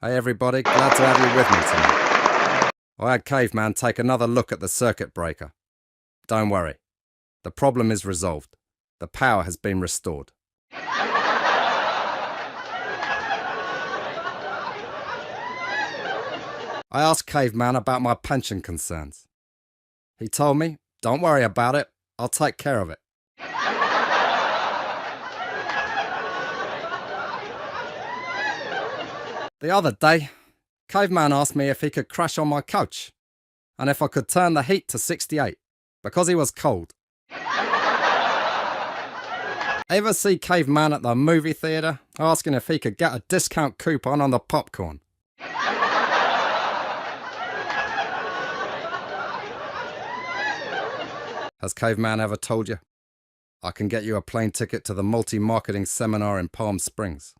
Hey everybody, glad to have you with me tonight. I had Caveman take another look at the circuit breaker. Don't worry, the problem is resolved. The power has been restored. I asked Caveman about my pension concerns. He told me, don't worry about it, I'll take care of it. The other day, Caveman asked me if he could crash on my couch and if I could turn the heat to 68 because he was cold. Ever see Caveman at the movie theatre asking if he could get a discount coupon on the popcorn? Has Caveman ever told you, I can get you a plane ticket to the multi-marketing seminar in Palm Springs?